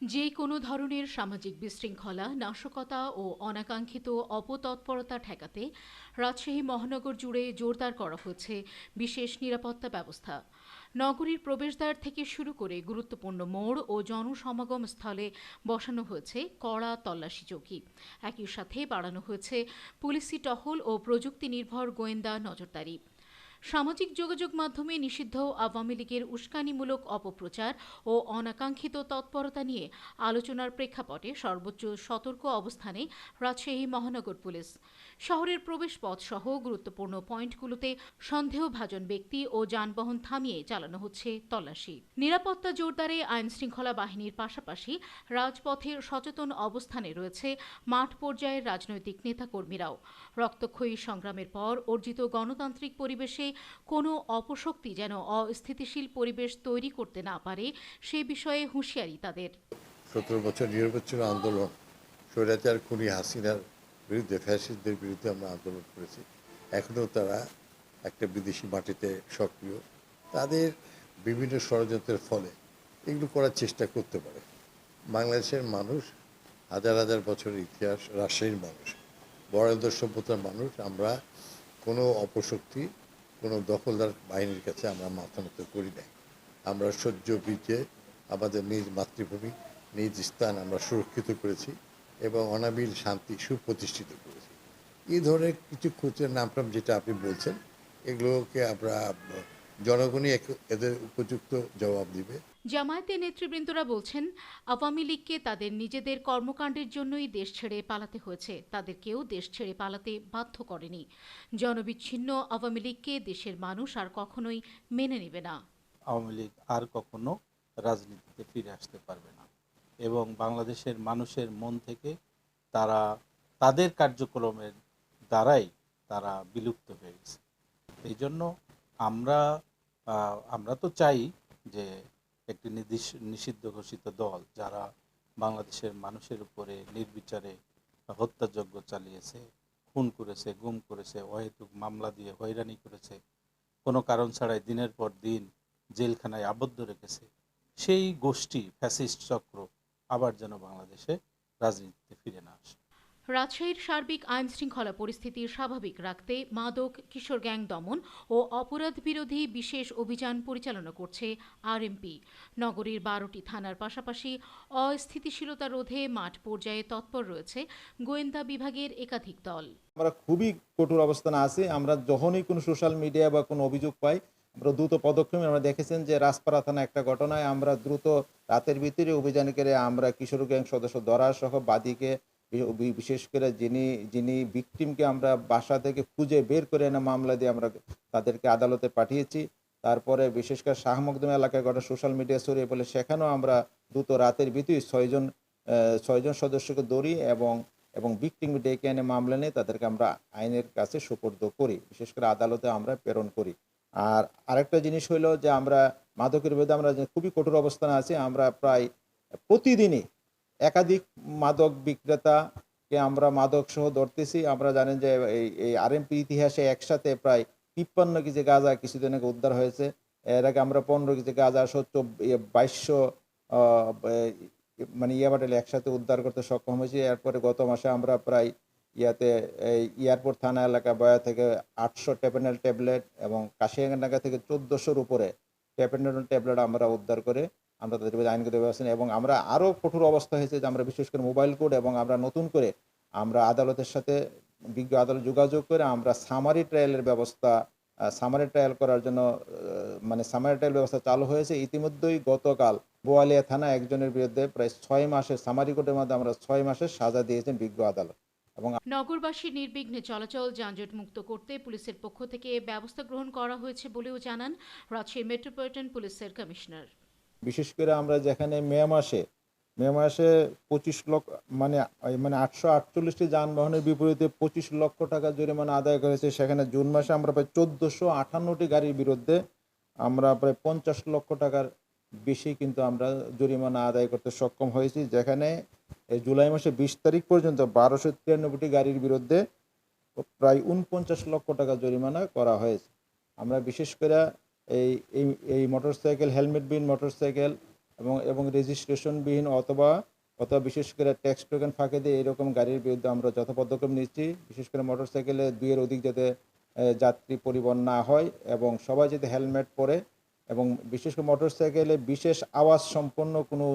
যে কোনো ধরনের সামাজিক বিশৃঙ্খলা, নাশকতা ও অনাকাঙ্ক্ষিত অপতৎপরতা ঠেকাতে রাজশাহী মহানগর জুড়ে জোরদার করা হয়েছে বিশেষ নিরাপত্তা ব্যবস্থা। নগরীর প্রবেশদ্বার থেকে শুরু করে গুরুত্বপূর্ণ মোড় ও জনসমাগম স্থলে বসানো হয়েছে কড়া তল্লাশি চৌকি। একই সাথে বাড়ানো হয়েছে পুলিশি টহল ও প্রযুক্তি নির্ভর গোয়েন্দা নজরদারি। সামাজিক যোগাযোগ মাধ্যমে নিষিদ্ধ আওয়ামী লীগের উস্কানিমূলক অপপ্রচার ও অনাকাঙ্ক্ষিত তৎপরতা নিয়ে আলোচনার প্রেক্ষাপটে সর্বোচ্চ সতর্ক অবস্থানে রাজশাহী মহানগর পুলিশ। শহরের প্রবেশপথ সহ গুরুত্বপূর্ণ পয়েন্টগুলোতে সন্দেহভাজন ব্যক্তি ও যানবাহন থামিয়ে চালানো হচ্ছে তল্লাশি। নিরাপত্তা জোরদারে আইন শৃঙ্খলা বাহিনীর পাশাপাশি রাজপথের সচেতন অবস্থানে রয়েছে মাঠ পর্যায়ের রাজনৈতিক নেতাকর্মীরাও। রক্তক্ষয়ী সংগ্রামের পর অর্জিত গণতান্ত্রিক পরিবেশে কোনো অপশক্তি যেন অস্থিতিশীল পরিবেশ তৈরি করতে না পারে সে বিষয়ে হুঁশিয়ারি তাদের। 17 বছর নিরপেক্ষ আন্দোলন, স্বৈরাচার খুনি হাসিনার বিরুদ্ধে, ফ্যাসিস্টদের বিরুদ্ধে আমরা আন্দোলন করেছি। এখনও তারা একটা বিদেশি মাটিতে সক্রিয়। তাদের বিভিন্ন ষড়যন্ত্রের ফলে এগুলো করার চেষ্টা করতে পারে। বাংলাদেশের মানুষ হাজার হাজার বছরের ইতিহাস, রাজশাহীর মানুষ, বরেন্দ্র সভ্যতার মানুষ। আমরা কোনো অপশক্তি, কোনো দখলদার বাহিনীর কাছে আমরা মাথা নত করি নাই। আমরা সহ্য বিজে আমাদের নিজ মাতৃভূমি, নিজ স্থান আমরা সুরক্ষিত করেছি এবং অনাবিল শান্তি সুপ্রতিষ্ঠিত করেছি। এই ধরনের কিছু খুচরা নামটাম যেটা আপনি বলছেন, এগুলোকে আমরা জনগণই এদের উপযুক্ত জবাব দিবে। জামায়াতের নেতৃবৃন্দরা বলছেন, আওয়ামী লীগকে তাদের নিজেদের কর্মকাণ্ডের জন্যই দেশ ছেড়ে পালাতে হয়েছে, তাদের কেউ দেশ ছেড়ে পালাতে বাধ্য করেনি। জনবিচ্ছিন্ন আওয়ামী লীগকে দেশের মানুষ আর কখনোই মেনে নেবে না। আওয়ামী লীগ আর কখনো রাজনীতিতে ফিরে আসতে পারবে না এবং বাংলাদেশের মানুষের মন থেকে তারা তাদের কার্যক্রমের দ্বারাই তারা বিলুপ্ত হয়ে গেছে। এই জন্য আমরা আমরা তো চাই যে একটি নিষিদ্ধ ঘোষিত দল যারা বাংলাদেশের মানুষের উপরে নির্বিচারে হত্যাযজ্ঞ চালিয়েছে, খুন করেছে, গুম করেছে, অহেতুক মামলা দিয়ে হয়রানি করেছে, কোনো কারণ ছাড়াই দিনের পর দিন জেলখানায় আবদ্ধ রেখেছে, সেই গোষ্ঠী ফ্যাসিস্ট চক্র আবার যেন বাংলাদেশে রাজনীতিতে ফিরে না আসে। রাজশাহীর সার্বিক আইন শৃঙ্খলা পরিস্থিতি স্বাভাবিক রাখতে মাদক কিশোর গ্যাং দমন ও অপরাধ বিরোধী বিশেষ অভিযান পরিচালনা করছে আরএমপি। নগরীর 12টি থানার পাশাপাশি অস্থিতিশীলতা রোধে মাঠ পর্যায়ে তৎপর রয়েছে গোয়েন্দা বিভাগের একাধিক দল। আমরা খুবই কঠোর অবস্থানে আছি। আমরা যখনই কোনো সোশ্যাল মিডিয়া বা কোনো অভিযোগ পাই, আমরা দ্রুত পদক্ষেপ আমরা দেখেছেন যে রাজপাড়া থানা একটা ঘটনায় আমরা দ্রুত রাতের ভিতরে অভিযান করে আমরা কিশোর গ্যাং সদস্য ধরা সহ বাদীকে, বিশেষ করে যিনি যিনি ভিকটিমকে আমরা বাসা থেকে খুঁজে বের করে এনে মামলা দিয়ে আমরা তাদেরকে আদালতে পাঠিয়েছি। তারপরে বিশেষ করে শাহ মকদুম এলাকায় ঘটনা সোশ্যাল মিডিয়া ছড়িয়ে পড়লে সেখানেও আমরা দ্রুত রাতের ভিতরে ছয়জন সদস্যকে ধরি এবং এবং ভিকটিম ডেকে এনে মামলা নিয়ে তাদেরকে আমরা আইনের কাছে সুপর্দ করি, বিশেষ করে আদালতে আমরা প্রেরণ করি। আর আরেকটা জিনিস হইলো যে আমরা মাদকের বিরুদ্ধে আমরা যে খুবই কঠোর অবস্থানে আছি। আমরা প্রায় প্রতিদিনই একাধিক মাদক বিক্রেতাকে আমরা মাদক সহ ধরতেছি। আমরা জানেন যে এই আরএমপি ইতিহাসে একসাথে প্রায় 53 কেজি গাঁজা কিছুদিন আগে উদ্ধার হয়েছে। এর আগে আমরা 15 কেজি গাঁজা সহ 2200 মানে বাটালি একসাথে উদ্ধার করতে সক্ষম হয়েছি। এরপরে গত মাসে আমরা প্রায় এই এয়ারপোর্ট থানা এলাকা বয়া থেকে 800 ট্যাপেনাল ট্যাবলেট এবং কাশিয়াঙ্গা থেকে 1400-র উপরে ট্যাপেনাল ট্যাবলেট আমরা উদ্ধার করে আমরা তাদের বিরুদ্ধে আইনগত ব্যবস্থা নিই। এবং আমরা আরও কঠোর অবস্থা হয়েছে যে আমরা বিশেষ করে মোবাইল কোড এবং আমরা নতুন করে আমরা আদালতের সাথে বিজ্ঞ আদালত যোগাযোগ করে আমরা সামারি ট্রায়ালের ব্যবস্থা সামারি ট্রায়াল করার জন্য মানে সামারি ট্রায়াল ব্যবস্থা চালু হয়েছে। ইতিমধ্যেই গতকাল বোয়ালিয়া থানা একজনের বিরুদ্ধে প্রায় 6 মাসের সামারি কোর্টের মধ্যে আমরা 6 মাসের সাজা দিয়েছেন বিজ্ঞ আদালত। এবং নগরবাসী নির্বিঘ্নে চলাচল যানজট মুক্ত করতে পুলিশের পক্ষ থেকে ব্যবস্থা গ্রহণ করা হয়েছে বলেও জানান রাজশাহী মেট্রোপলিটন পুলিশের কমিশনার। বিশেষ করে আমরা যেখানে মে মাসে 25 লক্ষ মানে 848টি যানবাহনের বিপরীতে 25 লক্ষ টাকা জরিমানা আদায় করেছে, সেখানে জুন মাসে আমরা প্রায় 1458টি গাড়ির বিরুদ্ধে আমরা প্রায় 50 লক্ষ টাকার বেশি কিন্তু আমরা জরিমানা আদায় করতে সক্ষম হয়েছি। যেখানে এই জুলাই মাসে 20 তারিখ পর্যন্ত 1293টি গাড়ির বিরুদ্ধে প্রায় 49 লক্ষ টাকা জরিমানা করা হয়েছে। আমরা বিশেষ করে এই এই এই মোটরসাইকেল, হেলমেটবিহীন মোটরসাইকেল এবং রেজিস্ট্রেশনবিহীন অথবা বিশেষ করে ট্যাক্স টোকেন ফাঁকি দিয়ে এরকম গাড়ির বিরুদ্ধে আমরা যথা পদক্ষেপ নিচ্ছি। বিশেষ করে মোটরসাইকেলে 2 এর অধিক যাতে যাত্রী পরিবহন না হয় এবং সবাই যাতে হেলমেট পরে এবং বিশেষ করে মোটরসাইকেলে বিশেষ আওয়াজ সম্পন্ন কোনো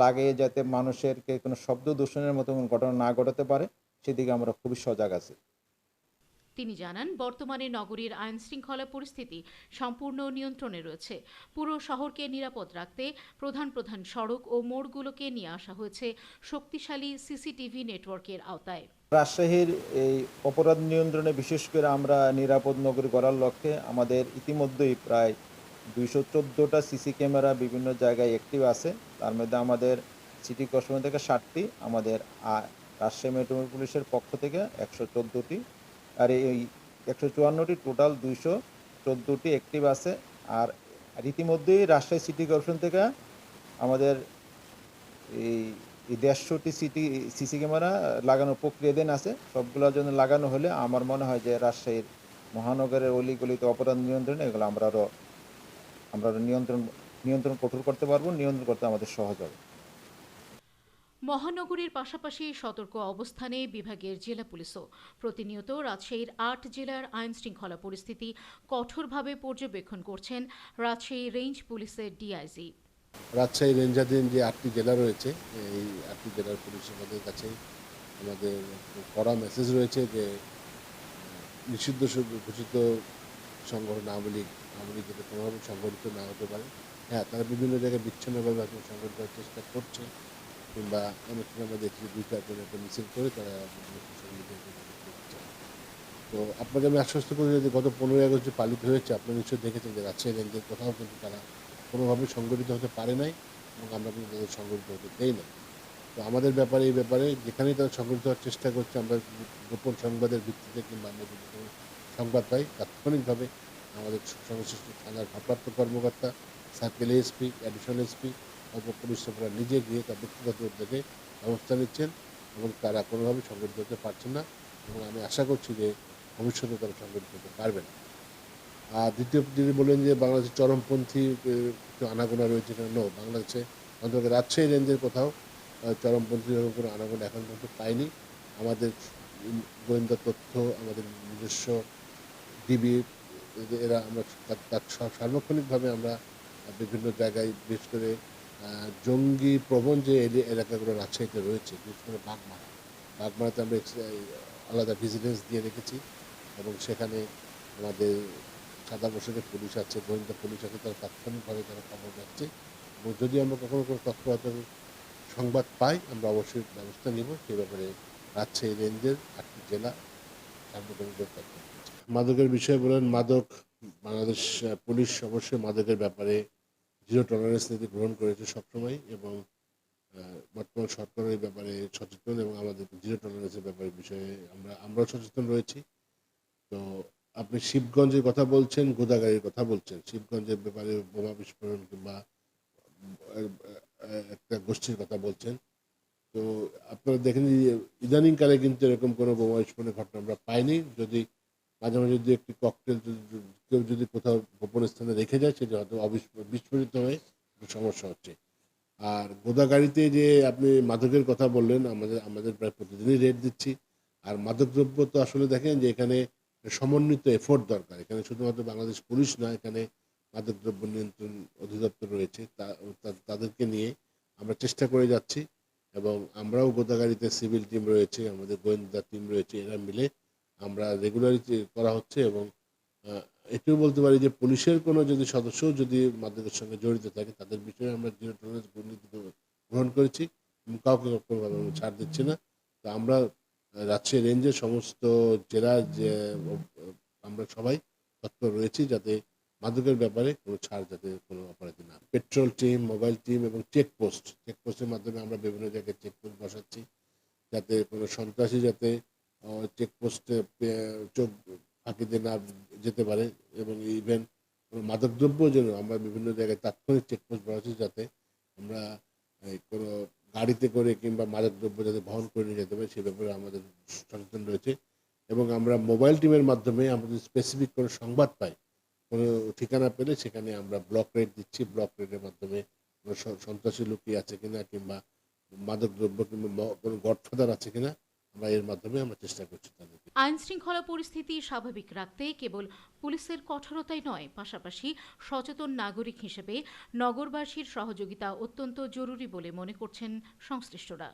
লাগে যাতে মানুষেরকে কোনো শব্দ দূষণের মতো কোনো ঘটনা না ঘটাতে পারে, সেদিকে আমরা খুবই সজাগ আছি। তিনি জানান, বর্তমানে নগরীর আইন শৃঙ্খলা পরিস্থিতি সম্পূর্ণ নিয়ন্ত্রণে রয়েছে। পুরো শহরকে নিরাপদ রাখতে প্রধান প্রধান সড়ক ও মোড়গুলোকে নিয়ে আসা হয়েছে শক্তিশালী সিসিটিভি নেটওয়ার্কের আওতায়। রাজশাহীর এই অপরাধ নিয়ন্ত্রণে বিশেষ করে আমরা নিরাপদ নগরী গড়ার লক্ষ্যে আমাদের ইতিমধ্যেই প্রায় 214টা সিসি ক্যামেরা বিভিন্ন জায়গায় অ্যাক্টিভ আছে। তার মধ্যে আমাদের সিটি কর্পোরেশন থেকে 7টি, আমাদের রাজশাহী মেট্রো পুলিশের পক্ষ থেকে 114টি, আর এই 154টি টোটাল 214টি অ্যাক্টিভ আছে। আর ইতিমধ্যেই রাজশাহী সিটি কর্পোরেশন থেকে আমাদের এই 150টি সিসি ক্যামেরা লাগানোর প্রক্রিয়াধীন আছে। সবগুলোর জন্য লাগানো হলে আমার মনে হয় যে রাজশাহীর মহানগরের অলিগলিতে অপরাধ নিয়ন্ত্রণে এগুলো আমরা আরও নিয়ন্ত্রণ কঠোর করতে পারবো, নিয়ন্ত্রণ করতে আমাদের সহজ হবে। মহানগরীর পাশাপাশি সতর্ক অবস্থানে বিভাগের জেলা পুলিশও। প্রতিনিয়ত রাজশাহীর 8 জেলার আইন শৃঙ্খলা পরিস্থিতি কঠোরভাবে পর্যবেক্ষণ করছেন রাজশাহী রেঞ্জ পুলিশের ডিআইজি। রাজশাহী রেঞ্জাধীন যে 8টি জেলা রয়েছে, এই 8টি জেলার পুলিশ আমাদের কাছে আমাদের কড়া মেসেজ রয়েছে যে নিষিদ্ধ ঘোষিত সংগঠন আওয়ামী লীগ যাতে কোনোভাবে সংগঠিত না হতে পারে। হ্যাঁ, তারা বিভিন্ন জায়গায় বিচ্ছিন্নভাবে হয়তো সংগঠিত করার চেষ্টা করছে, কিংবা অনেক সময় আমরা দেখছি 2-4 জন একটা মিছিল করে তারা সোশ্যাল মিডিয়াতে করছে। তো আপনাকে আমি আশ্বস্ত করি যে গত 15ই আগস্ট যে পালিত হয়েছে, আপনারা নিশ্চয়ই দেখেছেন যে রাজশাহী রেঞ্জের কোথাও কিন্তু তারা কোনোভাবে সংগঠিত হতে পারে নাই এবং আমরা কিন্তু তাদের সংগঠিত হতে দেই না। তো আমাদের এই ব্যাপারে যেখানেই তারা সংগঠিত হওয়ার চেষ্টা করছে, আমরা গোপন সংবাদের ভিত্তিতে কিংবা আমরা যদি কোনো সংবাদ পাই তাৎক্ষণিকভাবে আমাদের সংশ্লিষ্ট থানার ভারপ্রাপ্ত কর্মকর্তা, সার্কেল এসপি, অ্যাডিশনাল এসপি অথবা পুলিশ সুপার নিজে গিয়ে তার ব্যক্তিগত উদ্যোগে ব্যবস্থা নিচ্ছেন এবং তারা কোনোভাবে সংগঠিত হতে পারছেন না এবং আমি আশা করছি যে ভবিষ্যতে তারা সংগঠিত হতে পারবে না। আর দ্বিতীয় যিনি বললেন যে বাংলাদেশের চরমপন্থী কিছু আনাগোনা রয়েছে, বাংলাদেশে অন্তত রাজশাহী রেঞ্জের কোথাও চরমপন্থী এরকম কোনো আনাগোনা এখন পর্যন্ত পাইনি। আমাদের গোয়েন্দা তথ্য, আমাদের নিজস্ব ডিবি, এরা আমরা তার সার্বক্ষণিকভাবে আমরা বিভিন্ন জায়গায় বিশেষ করে জঙ্গি প্রবণ যে এলাকাগুলো রাজশাহীতে রয়েছে, বিশেষ করে বাগমারাতে আমরা আলাদা ভিজিলেন্স দিয়ে রেখেছি এবং সেখানে আমাদের সাদা পোশাকের পুলিশ আছে, গোয়েন্দা পুলিশ আছে, তারা তাৎক্ষণিকভাবে তারা খবর যাচ্ছে এবং যদি আমরা কখনো কোনো তথ্য সংবাদ পাই আমরা অবশ্যই ব্যবস্থা নিব। সে ব্যাপারে রাজশাহী রেঞ্জের 8টি জেলা সার্বক্ষণিক তথ্য। মাদকের বিষয়ে বলেন, মাদক বাংলাদেশ পুলিশ অবশ্যই মাদকের ব্যাপারে জিরো টলারেন্স নীতি গ্রহণ করেছে সবসময় এবং বর্তমান সরকার এই ব্যাপারে সচেতন এবং আমাদের জিরো টলারেন্সের ব্যাপারে বিষয়ে আমরাও সচেতন রয়েছি। তো আপনি শিবগঞ্জের কথা বলছেন, গোদাগাড়ির কথা বলছেন। শিবগঞ্জের ব্যাপারে বোমা বিস্ফোরণ কিংবা একটা গোষ্ঠীর কথা বলছেন। তো আপনারা দেখেন ইদানিংকালে কিন্তু এরকম কোনো বোমা বিস্ফোরণের ঘটনা আমরা পাইনি। যদি মাঝে মাঝে যদি একটি ককটেল কেউ যদি কোথাও গোপন স্থানে রেখে যায়, সেটা হয়তো বিস্ফোরিত হয়ে সমস্যা হচ্ছে। আর গোদাগাড়িতে যে আপনি মাদকের কথা বললেন, আমাদের প্রায় প্রতিদিনই রেড দিচ্ছি। আর মাদকদ্রব্য তো আসলে দেখেন যে এখানে সমন্বিত এফোর্ট দরকার। এখানে শুধুমাত্র বাংলাদেশ পুলিশ না, এখানে মাদকদ্রব্য নিয়ন্ত্রণ অধিদপ্তর রয়েছে, তাদেরকে নিয়ে আমরা চেষ্টা করে যাচ্ছি এবং আমরাও গোদাগাড়িতে সিভিল টিম রয়েছে, আমাদের গোয়েন্দা টিম রয়েছে, এরা মিলে আমরা রেগুলারই করা হচ্ছে এবং এটাও বলতে পারি যে পুলিশের কোনো যদি সদস্য যদি মাদকের সঙ্গে জড়িত থাকে তাদের বিষয়ে আমরা জিরো টলারেন্স নীতি গ্রহণ করেছি এবং কাউকে কোনোভাবে আমরা ছাড় দিচ্ছি না। তো আমরা রাজশাহী রেঞ্জের সমস্ত জেলার যে আমরা সবাই তৎপর রয়েছি যাতে মাদকের ব্যাপারে কোনো ছাড় যাতে কোনো অপরাধী না। পেট্রোল টিম, মোবাইল টিম এবং চেকপোস্টের মাধ্যমে আমরা বিভিন্ন জায়গায় চেকপোস্ট বসাচ্ছি যাতে কোনো সন্ত্রাসী যাতে চেকপোস্টে চোখ ফাঁকি দিয়ে না যেতে পারে এবং ইভেন কোনো মাদকদ্রব্য যেন আমরা বিভিন্ন জায়গায় তাৎক্ষণিক চেকপোস্ট বসাচ্ছি যাতে আমরা কোনো গাড়িতে করে কিংবা মাদকদ্রব্য যাতে বহন করে নিয়ে যেতে পারে সে ব্যাপারে আমাদের সচেতন রয়েছে এবং আমরা মোবাইল টিমের মাধ্যমে আমাদের স্পেসিফিক কোনো সংবাদ পাই, কোনো ঠিকানা পেলে সেখানে আমরা ব্লক রেড দিচ্ছি। ব্লক রেডের মাধ্যমে কোনো সন্ত্রাসী লোক কি আছে কিনা, কিংবা মাদক দ্রব্য কিংবা কোনো গডফাদার আছে কিনা, আমরা এর মাধ্যমে আমরা চেষ্টা করছি তাদেরকে। আইন শৃঙ্খলা পরিস্থিতি স্বাভাবিক রাখতে কেবল পুলিশের কঠোরতাই নয়, পাশাপাশি সচেতন নাগরিক হিসেবে নগরবাসীর সহযোগিতা অত্যন্ত জরুরি বলে মনে করছেন সংশ্লিষ্টরা।